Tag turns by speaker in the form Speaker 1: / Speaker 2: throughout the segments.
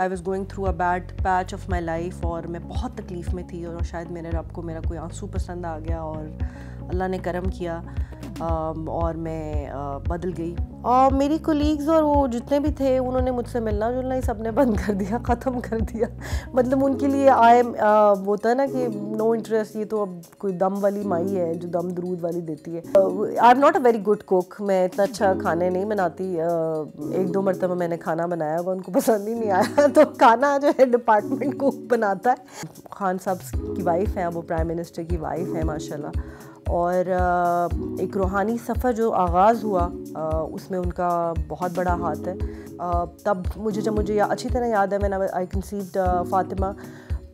Speaker 1: I was going through a bad patch of my life और मैं बहुत तकलीफ़ में थी और शायद मेरे रब को मेरा कोई आंसू पसंद आ गया और अल्लाह ने करम किया और मैं बदल गई। और मेरी कोलीग्स और वो जितने भी थे उन्होंने मुझसे मिलना जुलना ही सबने बंद कर दिया, ख़त्म कर दिया। मतलब उनके लिए होता है ना कि नो इंटरेस्ट, ये तो अब कोई दम वाली माई है जो दम दरूद वाली देती है। I am not a very good cook, मैं इतना अच्छा खाने नहीं बनाती। एक दो मरतबा मैंने खाना बनाया होगा, उनको पसंद ही नहीं आया तो खाना जो है डिपार्टमेंट कुक बनाता है। खान साहब की वाइफ है, वो प्राइम मिनिस्टर की वाइफ है माशाल्लाह। और एक रूहानी सफ़र जो आगाज़ हुआ उसमें उनका बहुत बड़ा हाथ है। तब जब मुझे अच्छी तरह याद है, मैंने आई कंसीव्ड फ़ातिमा,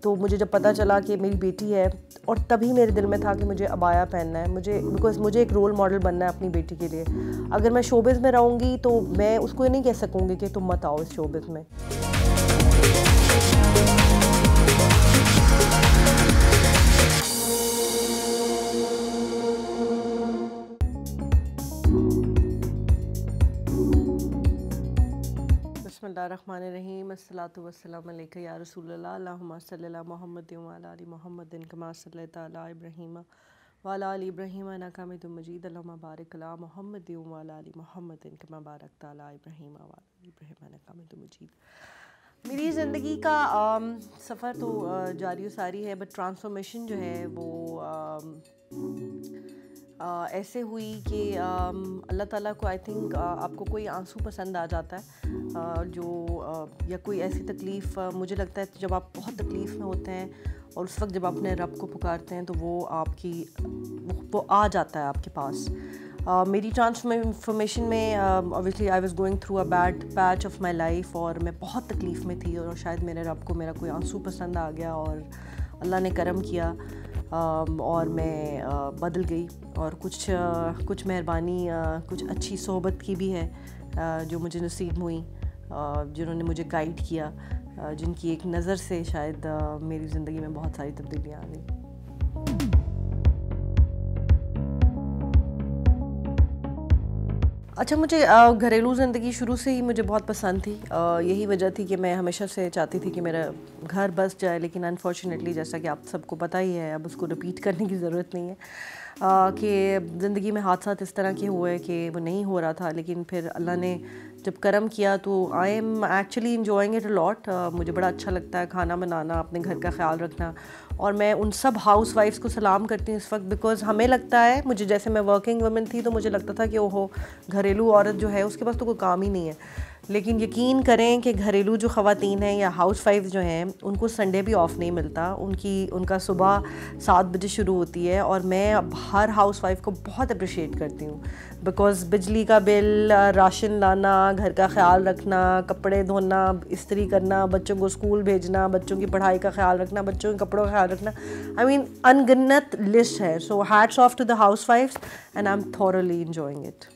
Speaker 1: तो मुझे जब पता चला कि मेरी बेटी है और तभी मेरे दिल में था कि मुझे अबाया पहनना है, बिकॉज़ मुझे एक रोल मॉडल बनना है अपनी बेटी के लिए। अगर मैं शोबिज़ में रहूँगी तो मैं उसको ये नहीं कह सकूँगी कि तुम मत आओ इस शोबिज़ में। बिस्मिल्लाहिर्रहमानिर्रहीम, अस्सलातु वस्सलामु अलैका या रसूलल्लाह, अल्लाहुम्मा सल्लि अला मुहम्मदिन व अला आलि मुहम्मदिन कमा सल्लैता अला इब्राहीम व अला आलि इब्राहीम इन्नका हमीदुम मजीद, अल्लाहुम्मा बारिक अला मुहम्मदिन व अला आलि मुहम्मदिन कमा बारकता अला इब्राहीम व अला आलि इब्राहीम इन्नका हमीदुम मजीद। मेरी ज़िंदगी का सफ़र तो जारी सारी है, बट ट्रांसफॉर्मेशन जो है वो ऐसे हुई कि अल्लाह ताला को आई थिंक आपको कोई आंसू पसंद आ जाता है या कोई ऐसी तकलीफ़, मुझे लगता है जब आप बहुत तकलीफ़ में होते हैं और उस वक्त जब आप अपने रब को पुकारते हैं तो वो आ जाता है आपके पास। मेरी ट्रांसफॉर्मेशन में obviously I was going through a bad patch of my life और मैं बहुत तकलीफ़ में थी और शायद मेरे रब को मेरा कोई आंसू पसंद आ गया और अल्लाह ने करम किया और मैं बदल गई। और कुछ मेहरबानी कुछ अच्छी सोहबत की भी है जो मुझे नसीब हुई, जिन्होंने मुझे गाइड किया, जिनकी एक नज़र से शायद मेरी ज़िंदगी में बहुत सारी तब्दीलियाँ आ गई। अच्छा, मुझे घरेलू ज़िंदगी शुरू से ही मुझे बहुत पसंद थी। यही वजह थी कि मैं हमेशा से चाहती थी कि मेरा घर बस जाए, लेकिन अनफॉर्चुनेटली जैसा कि आप सबको पता ही है, अब उसको रिपीट करने की ज़रूरत नहीं है कि ज़िंदगी में हादसात इस तरह के हुए कि वो नहीं हो रहा था। लेकिन फिर अल्लाह ने जब करम किया तो I am actually enjoying it a lot. मुझे बड़ा अच्छा लगता है खाना बनाना, अपने घर का ख्याल रखना, और मैं उन सब हाउस वाइफ्स को सलाम करती हूँ इस वक्त, बिकॉज़ हमें लगता है, मुझे जैसे मैं वर्किंग वुमेन थी तो मुझे लगता था कि ओहो घरेलू औरत जो है उसके पास तो कोई काम ही नहीं है। लेकिन यकीन करें कि घरेलू जो ख़वातीन हैं या हाउस वाइफ्स जो हैं उनको संडे भी ऑफ़ नहीं मिलता। उनका सुबह 7 बजे शुरू होती है और मैं अब हर हाउस वाइफ को बहुत अप्रिशिएट करती हूँ, बिकॉज़ बिजली का बिल, राशन लाना, घर का ख्याल रखना, कपड़े धोना, इस्त्री करना, बच्चों को स्कूल भेजना, बच्चों की पढ़ाई का ख्याल रखना, बच्चों के कपड़ों का ख्याल रखना, आई मीन अनगिनत लिस्ट है। So hats off to the हाउस वाइफ्स and I am thoroughly enjoying it.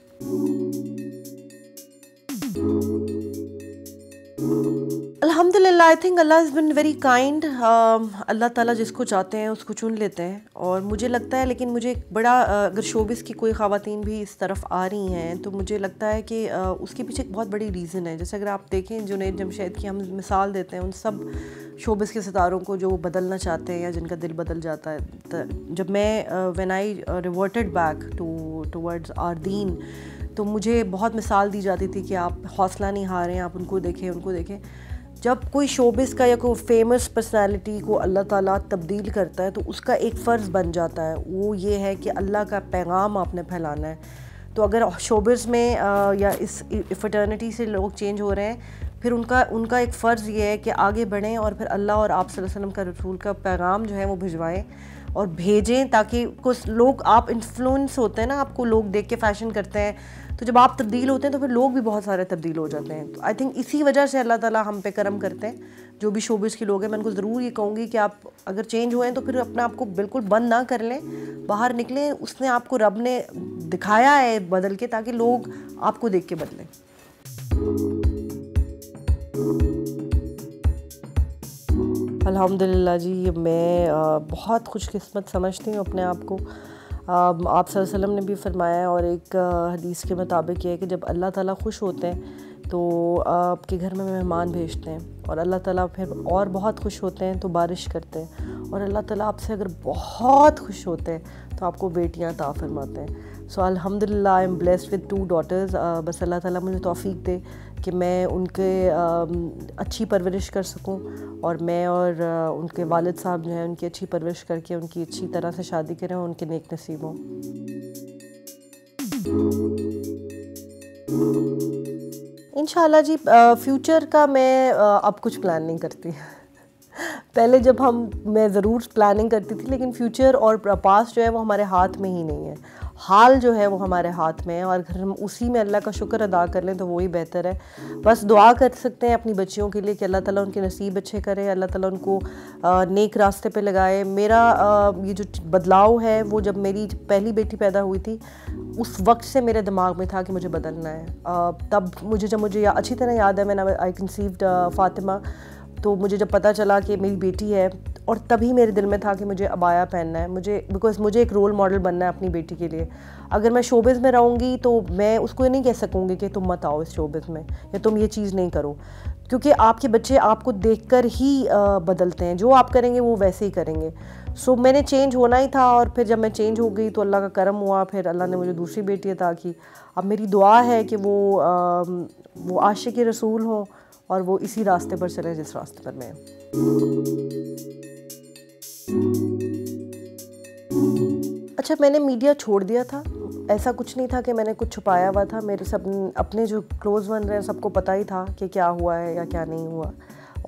Speaker 1: अल्हम्दुलिल्लाह, I think Allah is been very kind. अल्लाह ताला जिसको चाहते हैं उसको चुन लेते हैं। और मुझे लगता है, लेकिन मुझे बड़ा अगर शोबिस की कोई ख़वातीन भी इस तरफ आ रही हैं तो मुझे लगता है कि उसके पीछे एक बहुत बड़ी रीज़न है। जैसे अगर आप देखें जुनैद जमशेद की हम मिसाल देते हैं, उन सब शोबिस के सितारों को जो बदलना चाहते हैं या जिनका दिल बदल जाता है। जब मैं when I reverted back towards our दीन, तो मुझे बहुत मिसाल दी जाती थी कि आप हौसला नहीं हारें, आप उनको देखें। जब कोई शोबिस का या कोई फेमस पर्सनालिटी को अल्लाह ताला तब्दील करता है तो उसका एक फ़र्ज़ बन जाता है, वो ये है कि अल्लाह का पैगाम आपने फैलाना है। तो अगर शोबिस में या इस फ्रेटर्निटी से लोग चेंज हो रहे हैं, फिर उनका एक फ़र्ज़ ये है कि आगे बढ़ें और फिर अल्लाह और आप सल्लल्लाहु अलैहि वसल्लम का रसूल का पैगाम जो है वो भिजवाएँ और भेजें, ताकि कुछ लोग, आप इन्फ्लुएंस होते हैं ना, आपको लोग देख के फ़ैशन करते हैं, तो जब आप तब्दील होते हैं तो फिर लोग भी बहुत सारे तब्दील हो जाते हैं। तो आई थिंक इसी वजह से अल्लाह ताला हम पे करम करते हैं। जो भी शोबिस के लोग हैं, मैं उनको ज़रूर ये कहूँगी कि आप अगर चेंज हुए हैं तो फिर अपने आप को बिल्कुल बंद ना कर लें, बाहर निकलें। उसने आपको, रब ने दिखाया है बदल के, ताकि लोग आपको देख के बदलें। अल्हम्दुलिल्लाह जी, मैं बहुत खुशकिस्मत समझती हूँ अपने आप को। आप सल्लल्लाहु अलैहि वसल्लम ने भी फरमाया, और एक हदीस के मुताबिक ये है कि जब अल्लाह ताला खुश होते हैं तो आपके घर में मेहमान भेजते हैं और अल्लाह ताला फिर और बहुत खुश होते हैं तो बारिश करते हैं, और अल्लाह ताला आपसे अगर बहुत खुश होते हैं तो आपको बेटियां अता फरमाते हैं। सो अल्हम्दुलिल्लाह I am blessed with 2 daughters. बस अल्लाह ताला मुझे तौफीक दे कि मैं उनके अच्छी परवरिश कर सकूं, और मैं और उनके वालिद साहब जो हैं उनकी अच्छी परवरिश करके उनकी अच्छी तरह से शादी करें और उनके नेक नसीब हों। इंशाल्लाह जी, फ्यूचर का मैं अब कुछ प्लान नहीं करती। पहले जब मैं ज़रूर प्लानिंग करती थी, लेकिन फ्यूचर और पास्ट जो है वो हमारे हाथ में ही नहीं है। हाल जो है वो हमारे हाथ में है, और अगर हम उसी में अल्लाह का शुक्र अदा कर लें तो वही बेहतर है। बस दुआ कर सकते हैं अपनी बच्चियों के लिए कि अल्लाह ताला उनके नसीब अच्छे करे, अल्लाह ताला उनको नेक रास्ते पे लगाए। मेरा ये जो बदलाव है वो जब मेरी पहली बेटी पैदा हुई थी उस वक्त से मेरे दिमाग में था कि मुझे बदलना है। तब जब मुझे अच्छी तरह याद है, मैंने आई कंसीव्ड फ़ातिमा, तो मुझे जब पता चला कि मेरी बेटी है, और तभी मेरे दिल में था कि मुझे अबाया पहनना है, बिकॉज़ मुझे एक रोल मॉडल बनना है अपनी बेटी के लिए। अगर मैं शोबिज़ में रहूँगी तो मैं उसको ये नहीं कह सकूँगी कि तुम मत आओ इस शोबिज़ में, या तुम ये चीज़ नहीं करो, क्योंकि आपके बच्चे आपको देखकर ही बदलते हैं। जो आप करेंगे वो वैसे ही करेंगे। सो मैंने चेंज होना ही था, और फिर जब मैं चेंज हो गई तो अल्लाह का करम हुआ, फिर अल्लाह ने मुझे दूसरी बेटी अता की। अब मेरी दुआ है कि वो आशिक़ रसूल हों और वो इसी रास्ते पर चले जिस रास्ते पर मैं हूँ। अच्छा, मैंने मीडिया छोड़ दिया था। ऐसा कुछ नहीं था कि मैंने कुछ छुपाया हुआ था। मेरे सब अपने जो क्लोज़ वन रहे सबको पता ही था कि क्या हुआ है या क्या नहीं हुआ,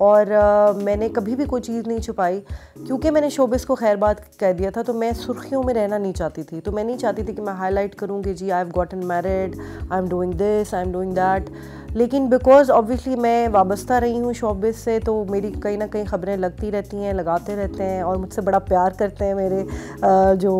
Speaker 1: और मैंने कभी भी कोई चीज़ नहीं छुपाई, क्योंकि मैंने शोबिस को खैर बात कह दिया था। तो मैं सुर्खियों में रहना नहीं चाहती थी। तो मैं नहीं चाहती थी कि मैं हाईलाइट करूँ कि जी I have gotten married, I am doing this, I am doing that. लेकिन बिकॉज़ ऑब्वियसली मैं वाबस्ता रही हूँ शोबिस से, तो मेरी कहीं ना कहीं ख़बरें लगती रहती हैं, लगाते रहते हैं, और मुझसे बड़ा प्यार करते हैं मेरे जो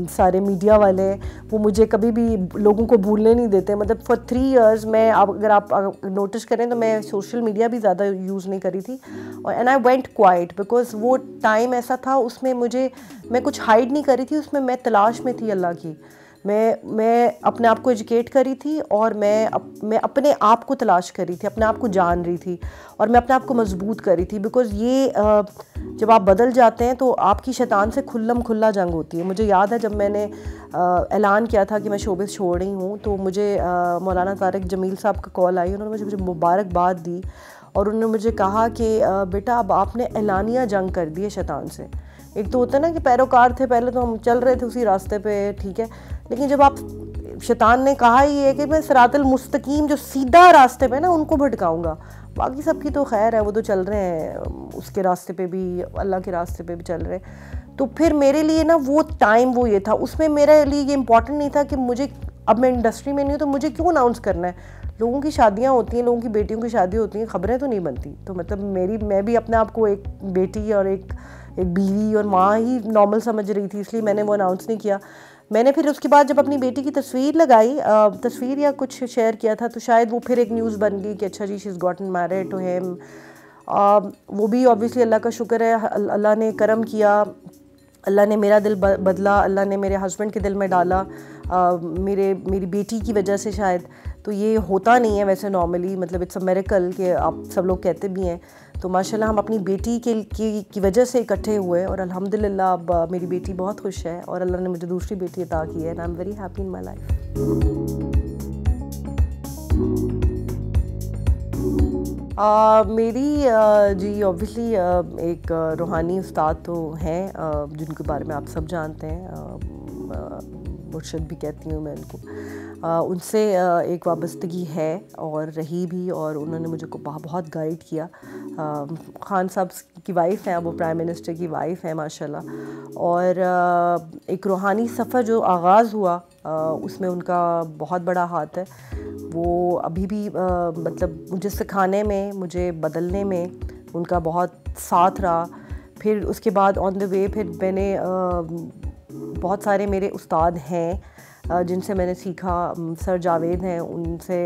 Speaker 1: सारे मीडिया वाले हैं। वो मुझे कभी भी लोगों को भूलने नहीं देते। मतलब फॉर 3 इयर्स मैं, अगर आप नोटिस करें तो मैं सोशल मीडिया भी ज़्यादा यूज़ नहीं करी थी, और and I went quite, because वो टाइम ऐसा था, उसमें मैं कुछ हाइड नहीं करी थी, उसमें मैं तलाश में थी अल्लाह की। मैं अपने आप को एजुकेट करी थी, और मैं अपने आप को तलाश करी थी, अपने आप को जान रही थी, और मैं अपने आप को मजबूत करी थी। बिकॉज़ ये जब आप बदल जाते हैं तो आपकी शैतान से खुल्लम खुल्ला जंग होती है। मुझे याद है जब मैंने ऐलान किया था कि मैं शोबिस छोड़ रही हूँ, तो मुझे मौलाना तारिक जमील साहब का कॉल आई। उन्होंने मुझे मुबारकबाद दी, और उन्होंने मुझे कहा कि बेटा अब आपने ऐलानिया जंग कर दी है शैतान से। एक तो होता है ना कि पैरोकार थे, पहले तो हम चल रहे थे उसी रास्ते पे, ठीक है, लेकिन जब आप, शैतान ने कहा ही है कि मैं सिरातल मुस्तकीम, जो सीधा रास्ते पे ना, उनको भटकाऊंगा। बाकी सबकी तो खैर है, वो तो चल रहे हैं उसके रास्ते पे भी, अल्लाह के रास्ते पे भी चल रहे हैं। तो फिर मेरे लिए ना वो टाइम वो ये था, उसमें मेरे लिए ये इम्पॉर्टेंट नहीं था कि मुझे, अब मैं इंडस्ट्री में नहीं हूँ तो मुझे क्यों अनाउंस करना है। लोगों की शादियाँ होती हैं, लोगों की बेटियों की शादी होती हैं, खबरें तो नहीं बनती। तो मतलब मैं भी अपने आप को एक बेटी और एक बीवी और माँ ही नॉर्मल समझ रही थी, इसलिए मैंने वो अनाउंस नहीं किया। मैंने फिर उसके बाद जब अपनी बेटी की तस्वीर लगाई, तस्वीर या कुछ शेयर किया था, तो शायद वो फिर एक न्यूज़ बन गई कि अच्छा जी she is gotten married to him. वो भी ऑब्वियसली अल्लाह का शुक्र है, अल्लाह ने करम किया, अल्लाह ने मेरा दिल बदला, अल्लाह ने मेरे हस्बैंड के दिल में डाला, मेरी बेटी की वजह से शायद। तो ये होता नहीं है वैसे नॉर्मली, मतलब इट्स अ मिरेकल कि आप सब लोग कहते भी हैं। तो माशाल्लाह हम अपनी बेटी की वजह से इकट्ठे हुए, और अल्हम्दुलिल्लाह अब मेरी बेटी बहुत खुश है, और अल्लाह ने मुझे दूसरी बेटी अता की है, and I am very happy in my life. मेरी जी ऑब्वियसली एक रूहानी उस्ताद तो हैं, जिनके बारे में आप सब जानते हैं, मुर्शद भी कहती हूँ मैं उनको। उनसे एक वाबस्तगी है और रही भी, और उन्होंने मुझे को बहुत गाइड किया। खान साहब की वाइफ़ हैं, वो प्राइम मिनिस्टर की वाइफ़ हैं माशाल्लाह। और एक रूहानी सफ़र जो आगाज़ हुआ, उसमें उनका बहुत बड़ा हाथ है। वो अभी भी मतलब मुझे सिखाने में, मुझे बदलने में उनका बहुत साथ रहा। फिर उसके बाद ऑन द वे फिर मैंने बहुत सारे मेरे उस्ताद हैं जिनसे मैंने सीखा, सर जावेद हैं, उनसे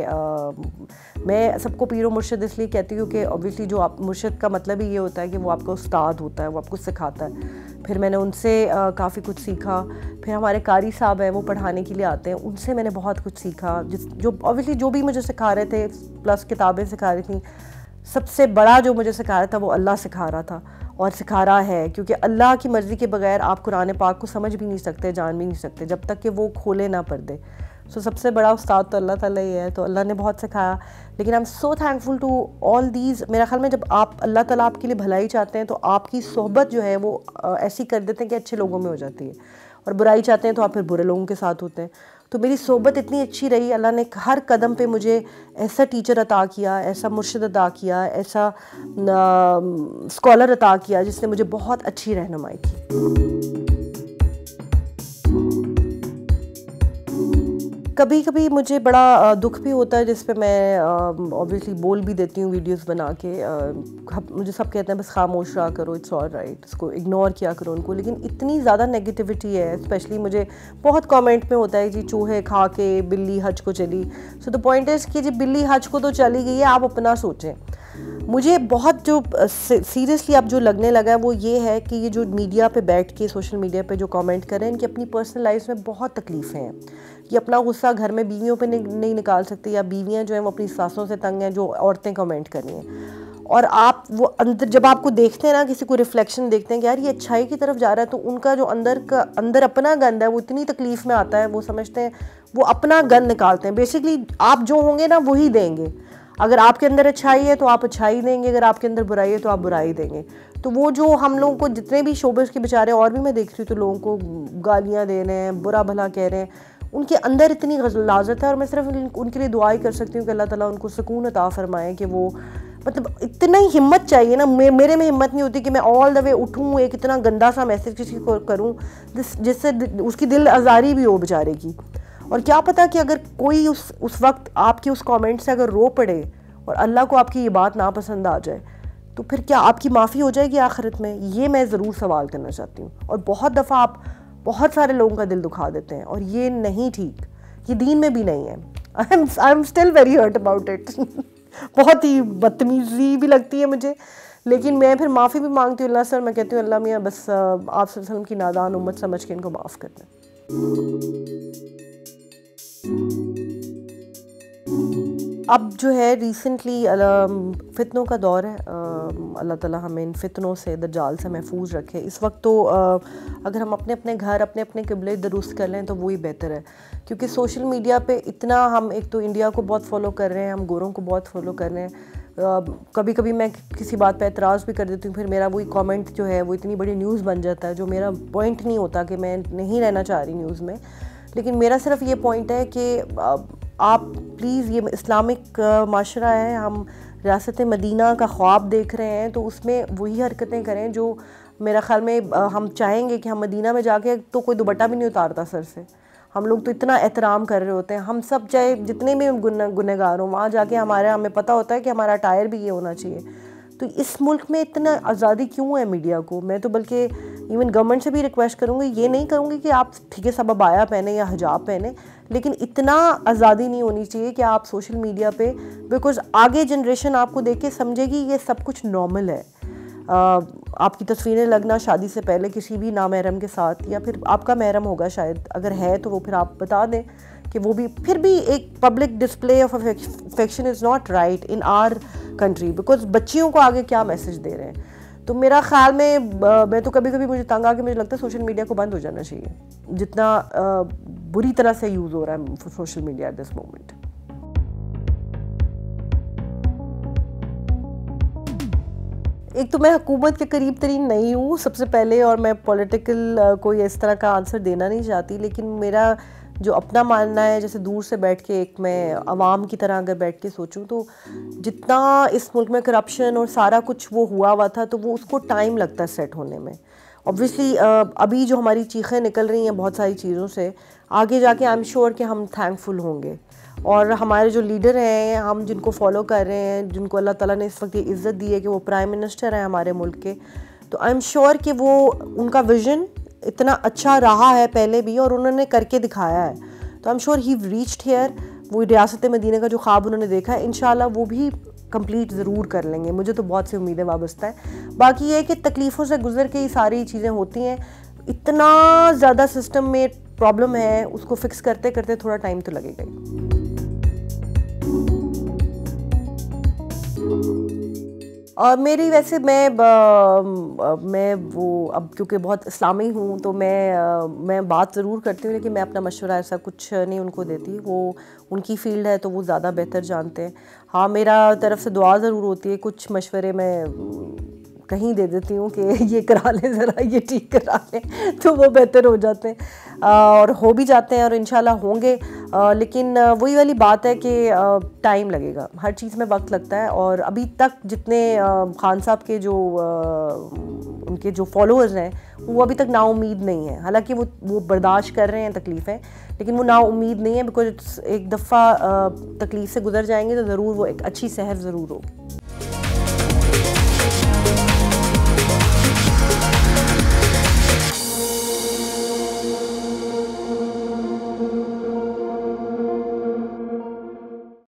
Speaker 1: मैं सबको पीर व मुर्शिद इसलिए कहती हूँ कि ऑब्वियसली जो आप मुर्शिद का मतलब ही ये होता है कि वो आपका उस्ताद होता है, वो आपको सिखाता है। फिर मैंने उनसे काफ़ी कुछ सीखा। फिर हमारे कारी साहब हैं, वो पढ़ाने के लिए आते हैं, उनसे मैंने बहुत कुछ सीखा। जो ऑब्वियसली जो भी मुझे सिखा रहे थे प्लस किताबें सिखा रही थी, सबसे बड़ा जो मुझे सिखा रहा था वो अल्लाह सिखा रहा था और सिखा रहा है, क्योंकि अल्लाह की मर्ज़ी के बगैर आप कुरान पाक को समझ भी नहीं सकते, जान भी नहीं सकते जब तक कि वो खोले ना पर्दे। सो सबसे बड़ा उस्ताद तो अल्लाह ताला ही है, तो अल्लाह ने बहुत सिखाया। लेकिन I am so thankful to all these. मेरा ख्याल में जब आप अल्लाह ताला आपके लिए भलाई चाहते हैं तो आपकी सोहबत जो है वो ऐसी कर देते हैं कि अच्छे लोगों में हो जाती है, और बुराई चाहते हैं तो आप फिर बुरे लोगों के साथ होते हैं। तो मेरी सोहबत इतनी अच्छी रही, अल्लाह ने हर कदम पे मुझे ऐसा टीचर अता किया, ऐसा मुर्शिद अता किया, ऐसा स्कॉलर अता किया जिसने मुझे बहुत अच्छी रहनुमाई की। कभी कभी मुझे बड़ा दुख भी होता है, जिस पे मैं ऑब्वियसली बोल भी देती हूँ वीडियोस बना के। मुझे सब कहते हैं बस खामोश रहा करो, इट्स ऑल राइट, इसको इग्नोर किया करो उनको। लेकिन इतनी ज़्यादा नेगेटिविटी है, स्पेशली मुझे बहुत कमेंट में होता है जी चूहे खा के बिल्ली हज को चली। सो द पॉइंट इज़ कि जी बिल्ली हज को तो चली गई है, आप अपना सोचें। मुझे बहुत जो सीरियसली अब जो लगने लगा है वो ये है कि ये जो मीडिया पे बैठ के, सोशल मीडिया पे जो कमेंट कर रहे हैं, इनकी अपनी पर्सनल लाइफ में बहुत तकलीफ़ें हैं। ये अपना गुस्सा घर में बीवियों पे नहीं निकाल सकती, या बीवियां जो हैं वो अपनी सासों से तंग हैं जो औरतें कमेंट कर रही हैं। और आप वो अंदर जब आपको देखते हैं ना, किसी को रिफ्लेक्शन देखते हैं कि यार ये अच्छाई की तरफ जा रहा है, तो उनका जो अंदर अपना गंद है वो इतनी तकलीफ़ में आता है, वो समझते हैं वो अपना गंद निकालते हैं। बेसिकली आप जो होंगे ना वही देंगे। अगर आपके अंदर अच्छाई है तो आप अच्छाई देंगे, अगर आपके अंदर बुराई है तो आप बुराई देंगे। तो वो जो हम लोगों को जितने भी शोबस के बेचारे, और भी मैं देख रही हूँ तो लोगों को गालियाँ दे रहे हैं, बुरा भला कह रहे हैं, उनके अंदर इतनी गलाज़त है। और मैं सिर्फ उनके लिए दुआ ही कर सकती हूँ कि अल्लाह ताला उनको सुकून अता फरमाए, कि वो मतलब इतना ही हिम्मत चाहिए ना। मेरे में हिम्मत नहीं होती कि मैं ऑल द वे उठूँ, एक इतना गंदा सा मैसेज किसी को करूँ जिससे उसकी दिल आज़ारी भी हो बेचारे की। और क्या पता कि अगर कोई उस वक्त आपके उस कमेंट से अगर रो पड़े और अल्लाह को आपकी ये बात नापसंद आ जाए, तो फिर क्या आपकी माफ़ी हो जाएगी आखिरत में? ये मैं ज़रूर सवाल करना चाहती हूँ। और बहुत दफ़ा आप बहुत सारे लोगों का दिल दुखा देते हैं, और ये नहीं ठीक, ये दीन में भी नहीं है। I am still very hurt about it. बहुत ही बदतमीज़ी भी लगती है मुझे, लेकिन मैं फिर माफ़ी भी मांगती हूँ अल्लाह से। मैं कहती हूँ अल्लाह मियाँ बस आप वसल्लम की नादान उम्मत समझ के इनको माफ़ कर दें। अब जो है रिसेंटली फितनों का दौर है, अल्लाह ताला हमें इन फितनों से, दज्जाल से महफूज रखे। इस वक्त तो अगर हम अपने अपने घर, अपने अपने क़िबले दुरुस्त कर लें तो वही बेहतर है, क्योंकि सोशल मीडिया पे इतना हम एक तो इंडिया को बहुत फॉलो कर रहे हैं, हम गोरों को बहुत फॉलो कर रहे हैं। कभी कभी मैं किसी बात पे एतराज़ भी कर देती हूँ, फिर मेरा वही कमेंट जो है वो इतनी बड़ी न्यूज़ बन जाता है, जो मेरा पॉइंट नहीं होता कि मैं नहीं रहना चाह रही न्यूज़ में। लेकिन मेरा सिर्फ ये पॉइंट है कि आप प्लीज़, ये इस्लामिक माशरा है, हम रियासत मदीना का ख्वाब देख रहे हैं, तो उसमें वही हरकतें करें जो मेरा ख़्याल में हम चाहेंगे कि हम मदीना में जाके तो कोई दुपट्टा भी नहीं उतारता सर से। हम लोग तो इतना एहतराम कर रहे होते हैं, हम सब चाहे जितने भी गुनहगार हों, वहाँ जाके हमें पता होता है कि हमारा अटायर भी ये होना चाहिए। तो इस मुल्क में इतना आज़ादी क्यों है मीडिया को? मैं तो बल्कि इवन गवर्नमेंट से भी रिक्वेस्ट करूँगी, ये नहीं करूँगी कि आप ठीक है सब अबाया पहने या हिजाब पहने, लेकिन इतना आज़ादी नहीं होनी चाहिए कि आप सोशल मीडिया पे, बिकॉज़ आगे जनरेशन आपको देख के समझेगी ये सब कुछ नॉर्मल है। आपकी तस्वीरें लगना शादी से पहले किसी भी नामहरम के साथ, या फिर आपका महरम होगा शायद, अगर है तो वो फिर आप बता दें कि वो भी फिर भी एक public display of affection is not right in our country, because बच्चियों को आगे क्या मैसेज दे रहे हैं। तो मेरा ख्याल में मैं तो कभी कभी मुझे तंग आके मुझे लगता है सोशल मीडिया को बंद हो जाना चाहिए, जितना बुरी तरह से यूज़ हो रहा है social media at this moment. एक तो मैं हुकूमत के करीब तरीन नहीं हूँ सबसे पहले, और मैं पॉलिटिकल कोई इस तरह का आंसर देना नहीं चाहती, लेकिन मेरा जो अपना मानना है, जैसे दूर से बैठ के एक मैं आवाम की तरह अगर बैठ के सोचूं, तो जितना इस मुल्क में करप्शन और सारा कुछ वो हुआ था, तो वो उसको टाइम लगता है सेट होने में। ऑब्वियसली अभी जो हमारी चीखें निकल रही हैं बहुत सारी चीज़ों से, आगे जाके आई एम श्योर कि हम थैंकफुल होंगे। और हमारे जो लीडर हैं, हम जिनको फॉलो कर रहे हैं, जिनको अल्लाह ताला ने इस वक्त ये इज़्ज़त दी है कि वो प्राइम मिनिस्टर हैं हमारे मुल्क के, तो आई एम श्योर कि वो उनका विज़न इतना अच्छा रहा है पहले भी, और उन्होंने करके दिखाया है। तो I am sure he reached here. वो रियासत मदीना का जो ख्वाब उन्होंने देखा है इंशाल्लाह वो भी कंप्लीट ज़रूर कर लेंगे। मुझे तो बहुत सी उम्मीदें वाबस्ता है। बाकी ये है कि तकलीफ़ों से गुजर के ही सारी चीज़ें होती हैं। इतना ज़्यादा सिस्टम में प्रॉब्लम है, उसको फिक्स करते करते थोड़ा टाइम तो लगेगा ही। और मेरी वैसे मैं वो अब क्योंकि बहुत इस्लामी हूँ तो मैं बात ज़रूर करती हूँ, लेकिन मैं अपना मशवरा ऐसा कुछ नहीं उनको देती। वो उनकी फ़ील्ड है तो वो ज़्यादा बेहतर जानते हैं। हाँ, मेरा तरफ से दुआ ज़रूर होती है, कुछ मशवरे मैं कहीं दे देती हूँ कि ये करा लें ज़रा, ये ठीक करा लें, तो वो बेहतर हो जाते हैं और हो भी जाते हैं और इंशाल्लाह होंगे। लेकिन वही वाली बात है कि टाइम लगेगा, हर चीज़ में वक्त लगता है। और अभी तक जितने खान साहब के जो उनके जो फॉलोअर्स हैं वो अभी तक नाउम्मीद नहीं है। हालांकि वो बर्दाश्त कर रहे हैं तकलीफ़ें, लेकिन वो नाउम्मीद नहीं है, बिकॉज एक दफ़ा तकलीफ़ से गुजर जाएंगे तो ज़रूर वो एक अच्छी सहर ज़रूर होगी।